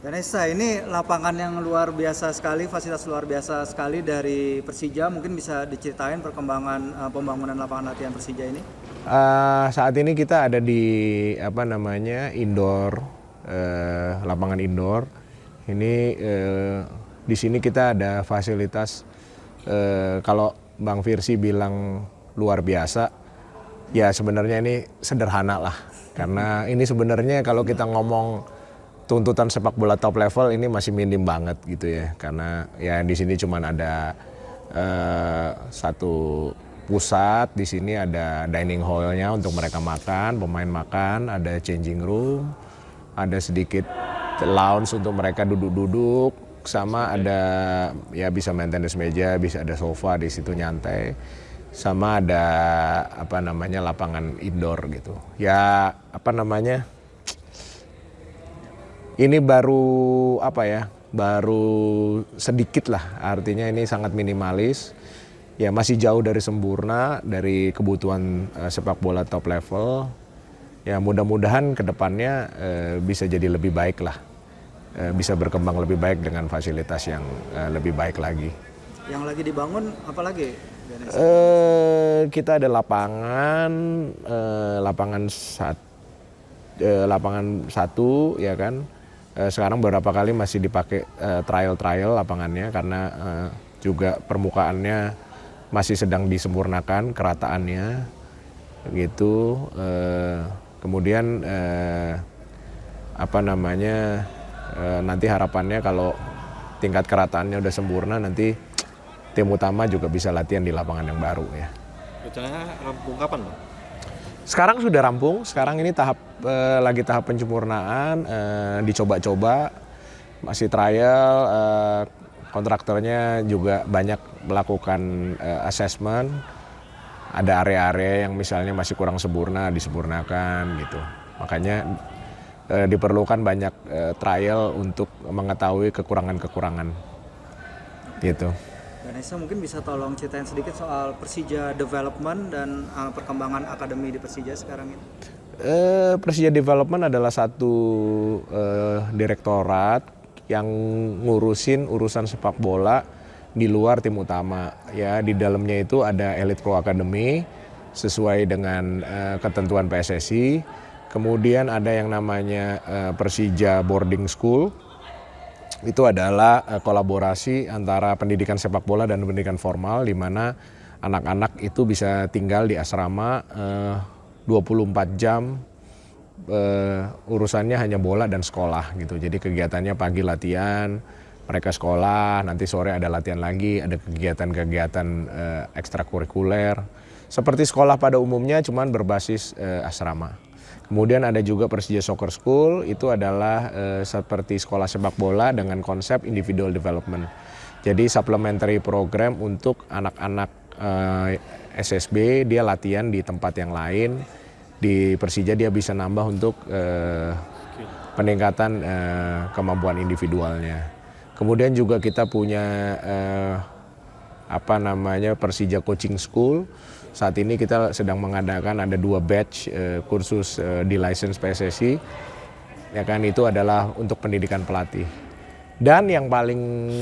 Vanessa, ini lapangan yang luar biasa sekali, fasilitas luar biasa sekali dari Persija. Mungkin bisa diceritain perkembangan pembangunan lapangan latihan Persija ini? Saat ini kita ada di indoor, lapangan indoor. Ini di sini kita ada fasilitas, kalau Bang Firsi bilang luar biasa, ya sebenarnya ini sederhana lah. Karena ini sebenarnya kalau kita ngomong tuntutan sepak bola top level ini masih minim banget gitu ya. Karena ya di sini cuma ada satu pusat, di sini ada dining hall-nya untuk mereka makan, pemain makan, ada changing room, ada sedikit lounge untuk mereka duduk-duduk, sama ada ya bisa main tenis meja, bisa ada sofa di situ nyantai, sama ada lapangan indoor gitu. Ya ini baru sedikit lah, artinya ini sangat minimalis. Ya masih jauh dari sempurna, dari kebutuhan sepak bola top level. Ya mudah-mudahan kedepannya bisa jadi lebih baik lah, bisa berkembang lebih baik dengan fasilitas yang lebih baik lagi. Yang lagi dibangun apa lagi? Kita ada lapangan satu ya kan. Sekarang beberapa kali masih dipakai trial lapangannya karena juga permukaannya masih sedang disempurnakan, kerataannya gitu. Kemudian nanti harapannya kalau tingkat kerataannya udah sempurna, nanti tim utama juga bisa latihan di lapangan yang baru ya. Rencananya rampung kapan, Bang? Sekarang sudah rampung, sekarang ini lagi tahap penyempurnaan, dicoba-coba, masih trial, kontraktornya juga banyak melakukan assessment, ada area-area yang misalnya masih kurang sempurna, disempurnakan gitu. Makanya diperlukan banyak trial untuk mengetahui kekurangan-kekurangan gitu. Vanessa, mungkin bisa tolong ceritain sedikit soal Persija Development dan perkembangan akademi di Persija sekarang ini? Persija Development adalah satu direktorat yang ngurusin urusan sepak bola di luar tim utama. Ya, di dalamnya itu ada Elite Pro Academy sesuai dengan ketentuan PSSI. Kemudian ada yang namanya Persija Boarding School. Itu adalah kolaborasi antara pendidikan sepak bola dan pendidikan formal, di mana anak-anak itu bisa tinggal di asrama 24 jam, urusannya hanya bola dan sekolah gitu. Jadi kegiatannya pagi latihan, mereka sekolah, nanti sore ada latihan lagi, ada kegiatan-kegiatan ekstrakurikuler seperti sekolah pada umumnya, cuman berbasis asrama. Kemudian ada juga Persija Soccer School, itu adalah seperti sekolah sepak bola dengan konsep individual development. Jadi supplementary program untuk anak-anak SSB, dia latihan di tempat yang lain. Di Persija dia bisa nambah untuk peningkatan kemampuan individualnya. Kemudian juga kita punya Persija Coaching School. Saat ini kita sedang mengadakan ada 2 batch kursus di license PSSI. Ya kan, itu adalah untuk pendidikan pelatih. Dan yang paling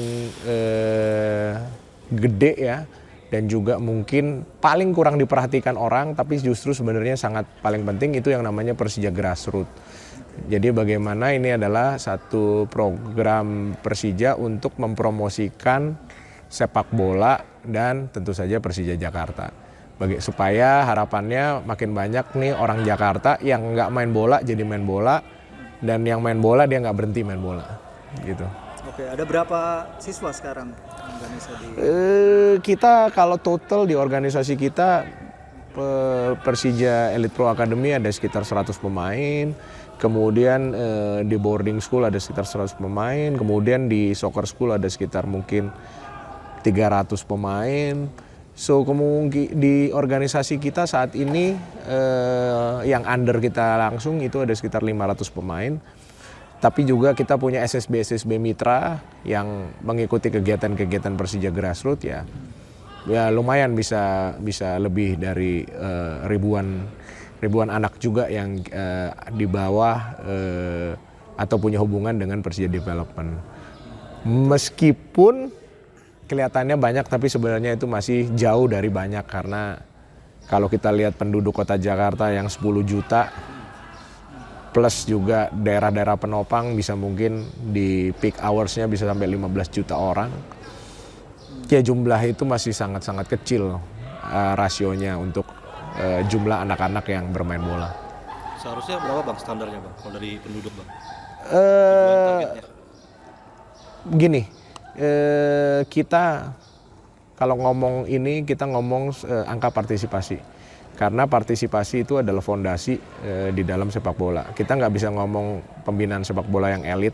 gede ya, dan juga mungkin paling kurang diperhatikan orang, tapi justru sebenarnya sangat paling penting, itu yang namanya Persija Grassroots. Jadi bagaimana ini adalah satu program Persija untuk mempromosikan sepak bola dan tentu saja Persija Jakarta. Supaya harapannya makin banyak nih orang Jakarta yang nggak main bola jadi main bola, dan yang main bola dia nggak berhenti main bola gitu. Oke, ada berapa siswa sekarang Kita kalau total di organisasi kita, Persija Elite Pro Academy ada sekitar 100 pemain, kemudian di boarding school ada sekitar 100 pemain, kemudian di soccer school ada sekitar mungkin 300 pemain. So di organisasi kita saat ini yang under kita langsung itu ada sekitar 500 pemain. Tapi juga kita punya SSB Mitra yang mengikuti kegiatan-kegiatan Persija Grassroots ya. Ya lumayan bisa lebih dari ribuan anak juga yang di bawah atau punya hubungan dengan Persija Development. Meskipun kelihatannya banyak, tapi sebenarnya itu masih jauh dari banyak, karena kalau kita lihat penduduk kota Jakarta yang 10 juta plus juga daerah-daerah penopang, bisa mungkin di peak hoursnya bisa sampai 15 juta orang. Ya jumlah itu masih sangat-sangat kecil rasionya untuk jumlah anak-anak yang bermain bola. Seharusnya berapa bang standarnya bang kalau dari penduduk bang? Begini, kita kalau ngomong ini kita ngomong angka partisipasi, karena partisipasi itu adalah fondasi di dalam sepak bola. Kita nggak bisa ngomong pembinaan sepak bola yang elit,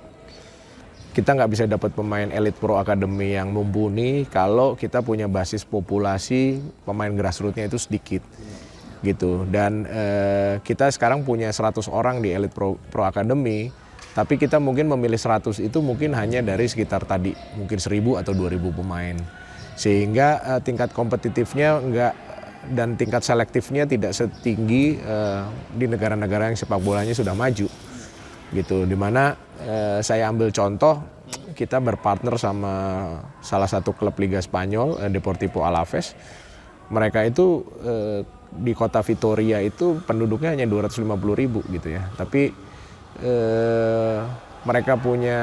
kita nggak bisa dapat pemain elit pro academy yang mumpuni kalau kita punya basis populasi pemain grassrootsnya itu sedikit. Gitu. Dan kita sekarang punya 100 orang di Elite Pro Academy, tapi kita mungkin memilih 100 itu mungkin hanya dari sekitar tadi mungkin 1.000 atau 2.000 pemain, sehingga tingkat kompetitifnya enggak dan tingkat selektifnya tidak setinggi di negara-negara yang sepak bolanya sudah maju gitu. Dimana saya ambil contoh, kita berpartner sama salah satu klub Liga Spanyol, Deportivo Alaves. Mereka itu di kota Vitoria itu penduduknya hanya 250.000 gitu ya, tapi mereka punya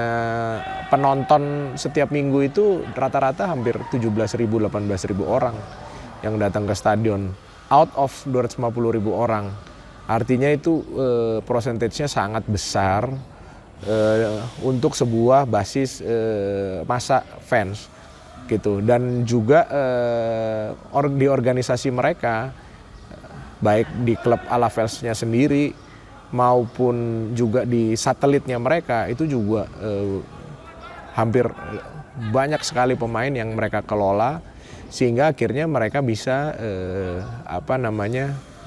penonton setiap minggu itu rata-rata hampir 17.000, 18.000 orang yang datang ke stadion out of 250.000 orang. Artinya itu persentasenya sangat besar untuk sebuah basis massa fans gitu. Dan juga di organisasi mereka, baik di klub Alavesnya sendiri maupun juga di satelitnya mereka, itu juga hampir banyak sekali pemain yang mereka kelola, sehingga akhirnya mereka bisa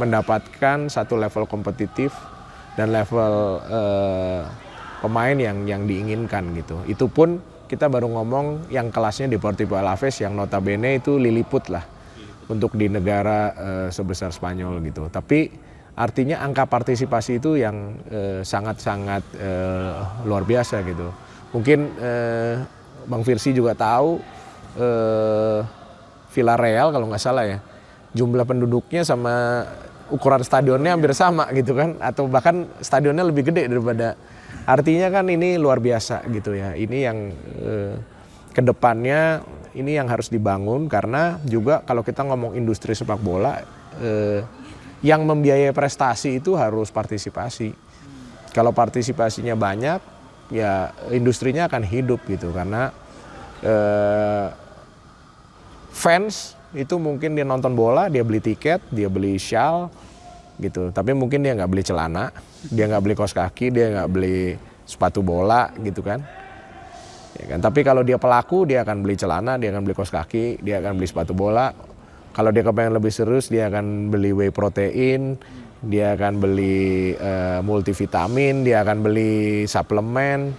mendapatkan satu level kompetitif dan level pemain yang diinginkan gitu. Itu pun kita baru ngomong yang kelasnya Deportivo Alaves yang notabene itu liliput lah untuk di negara sebesar Spanyol gitu. Tapi artinya angka partisipasi itu yang sangat-sangat luar biasa gitu. Mungkin Bang Firsi juga tahu Villarreal kalau nggak salah ya, jumlah penduduknya sama ukuran stadionnya hampir sama gitu kan, atau bahkan stadionnya lebih gede daripada. Artinya kan ini luar biasa gitu ya. Ini yang kedepannya ini yang harus dibangun, karena juga kalau kita ngomong industri sepak bola, yang membiayai prestasi itu harus partisipasi. Kalau partisipasinya banyak, ya industrinya akan hidup gitu, karena fans itu mungkin dia nonton bola, dia beli tiket, dia beli shawl gitu, tapi mungkin dia nggak beli celana, dia nggak beli kaos kaki, dia nggak beli sepatu bola gitu kan. Ya kan? Tapi kalau dia pelaku, dia akan beli celana, dia akan beli kaos kaki, dia akan beli sepatu bola. Kalau dia kepengen lebih serius, dia akan beli whey protein, dia akan beli multivitamin, dia akan beli suplemen.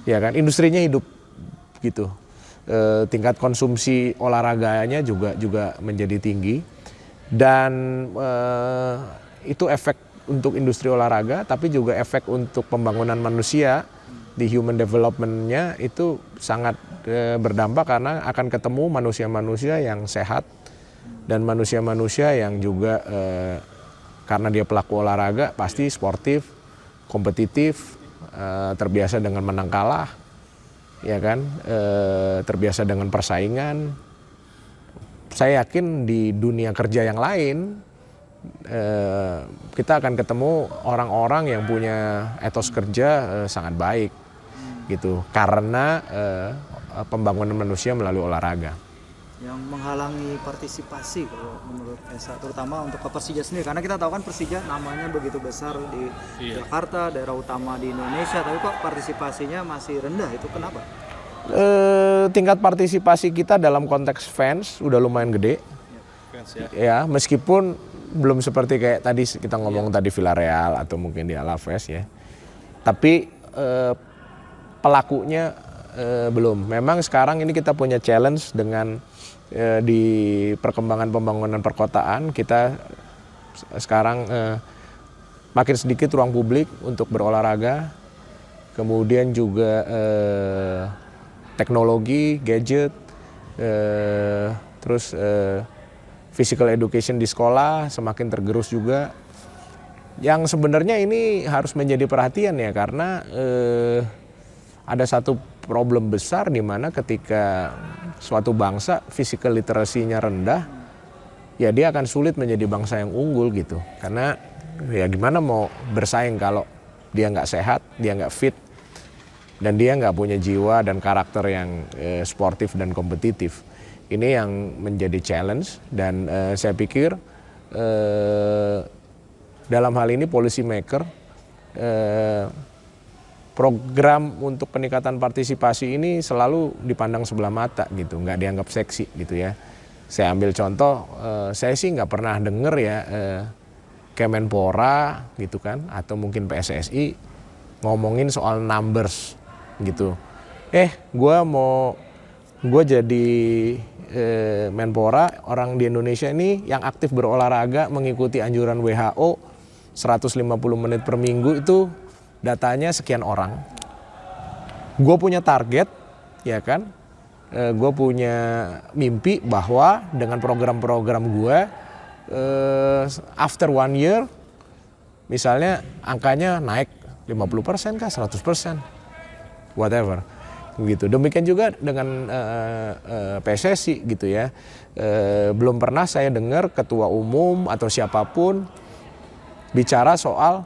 Ya kan, industrinya hidup gitu. Tingkat konsumsi olahraganya juga menjadi tinggi, dan itu efek untuk industri olahraga, tapi juga efek untuk pembangunan manusia di human development-nya itu sangat berdampak, karena akan ketemu manusia-manusia yang sehat dan manusia-manusia yang juga karena dia pelaku olahraga pasti sportif, kompetitif, terbiasa dengan menang kalah, ya kan, terbiasa dengan persaingan. Saya yakin di dunia kerja yang lain kita akan ketemu orang-orang yang punya etos kerja sangat baik gitu, karena pembangunan manusia melalui olahraga. Yang menghalangi partisipasi kalau menurut Esa, terutama untuk ke Persija sendiri, karena kita tahu kan Persija namanya begitu besar di Jakarta, daerah utama di Indonesia, tapi kok partisipasinya masih rendah, itu kenapa? Tingkat partisipasi kita dalam konteks fans udah lumayan gede, ya, meskipun belum seperti kayak tadi kita ngomong tadi Villarreal atau mungkin di Alaves ya, tapi pelakunya belum. Memang sekarang ini kita punya challenge dengan di perkembangan pembangunan perkotaan, kita sekarang makin sedikit ruang publik untuk berolahraga, kemudian juga teknologi, gadget, terus physical education di sekolah semakin tergerus juga. Yang sebenarnya ini harus menjadi perhatian ya, karena ada satu problem besar di mana ketika suatu bangsa physical literacy-nya rendah, ya dia akan sulit menjadi bangsa yang unggul gitu. Karena ya gimana mau bersaing kalau dia nggak sehat, dia nggak fit, dan dia nggak punya jiwa dan karakter yang sportif dan kompetitif. Ini yang menjadi challenge, dan saya pikir dalam hal ini policy maker, program untuk peningkatan partisipasi ini selalu dipandang sebelah mata gitu, nggak dianggap seksi gitu ya. Saya ambil contoh, saya sih nggak pernah denger ya Kemenpora gitu kan, atau mungkin PSSI ngomongin soal numbers gitu. Gue jadi Menpora, orang di Indonesia ini yang aktif berolahraga mengikuti anjuran WHO 150 menit per minggu, itu datanya sekian orang. Gue punya target, ya kan? Gue punya mimpi bahwa dengan program-program gue, after 1 year, misalnya angkanya naik 50% kah, 100%, whatever. Gitu. Demikian juga dengan PSSI gitu ya. Belum pernah saya dengar ketua umum atau siapapun bicara soal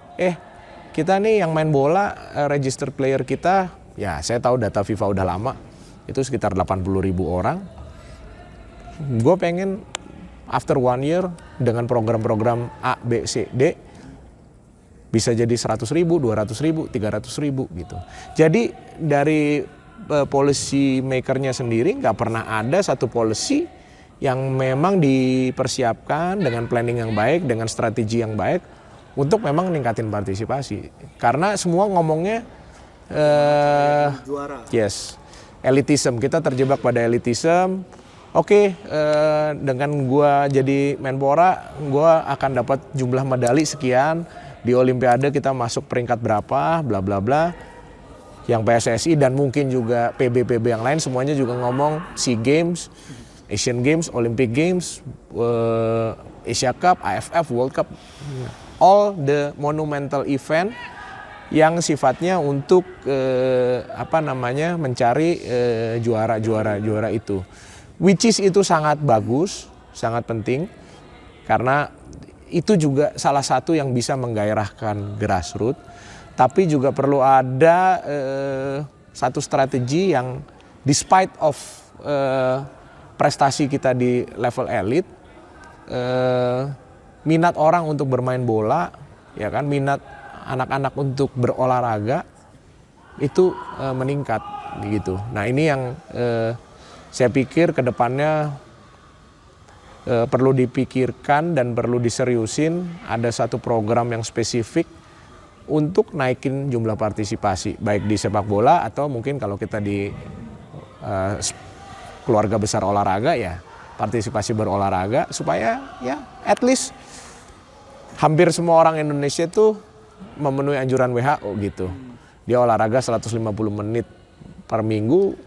kita nih yang main bola, register player kita, ya saya tahu data FIFA udah lama, itu sekitar 80.000 orang. Gue pengen after 1 year dengan program-program A, B, C, D bisa jadi 100.000, 200.000, 300.000 gitu. Jadi dari policy makernya sendiri nggak pernah ada satu policy yang memang dipersiapkan dengan planning yang baik, dengan strategi yang baik untuk memang meningkatin partisipasi. Karena semua ngomongnya juara. Yes, elitism. Kita terjebak pada elitism. Oke, dengan gua jadi Menpora, gua akan dapat jumlah medali sekian. Di Olimpiade kita masuk peringkat berapa, bla bla bla. Yang PSSI dan mungkin juga PB-PB yang lain semuanya juga ngomong SEA Games, Asian Games, Olympic Games, Asia Cup, AFF, World Cup, all the monumental event yang sifatnya untuk mencari juara itu. Which is itu sangat bagus, sangat penting, karena itu juga salah satu yang bisa menggairahkan grassroots. Tapi juga perlu ada satu strategi yang despite of prestasi kita di level elit, minat orang untuk bermain bola, ya kan, minat anak-anak untuk berolahraga itu meningkat gitu. Nah ini yang saya pikir kedepannya perlu dipikirkan dan perlu diseriusin. Ada satu program yang spesifik untuk naikin jumlah partisipasi, baik di sepak bola atau mungkin kalau kita di keluarga besar olahraga ya partisipasi berolahraga, supaya ya at least hampir semua orang Indonesia tuh memenuhi anjuran WHO gitu. Dia olahraga 150 menit per minggu,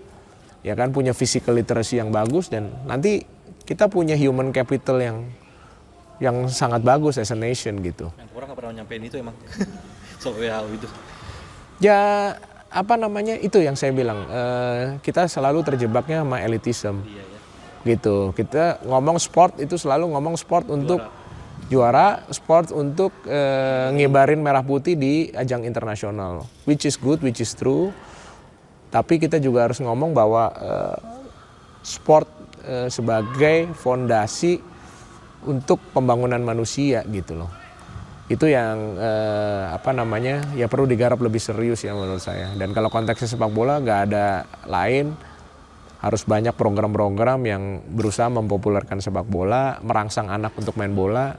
ya kan, punya physical literacy yang bagus, dan nanti kita punya human capital yang sangat bagus as a nation gitu. Yang orang nggak pernah nyampein itu emang soal WHO itu. Ya itu yang saya bilang, kita selalu terjebaknya sama elitism. Iya, ya. Gitu. Kita ngomong sport itu selalu ngomong sport untuk juara, sport untuk ngibarin merah putih di ajang internasional, which is good, which is true. Tapi kita juga harus ngomong bahwa sport sebagai fondasi untuk pembangunan manusia gitu loh. Itu yang ya perlu digarap lebih serius ya menurut saya. Dan kalau konteksnya sepak bola nggak ada lain, harus banyak program-program yang berusaha mempopulerkan sepak bola, merangsang anak untuk main bola.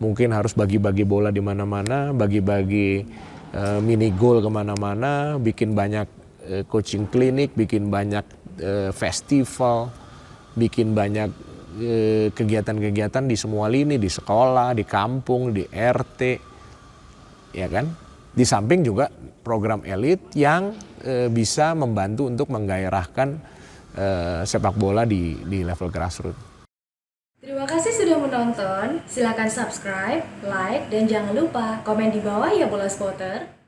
Mungkin harus bagi-bagi bola di mana-mana, bagi-bagi mini goal kemana-mana, bikin banyak coaching klinik, bikin banyak festival, bikin banyak kegiatan-kegiatan di semua lini, di sekolah, di kampung, di RT, ya kan? Di samping juga program elit yang bisa membantu untuk menggairahkan sepak bola di level grassroots. Terima kasih sudah menonton. Silakan subscribe, like, dan jangan lupa komen di bawah ya Bola Spotter.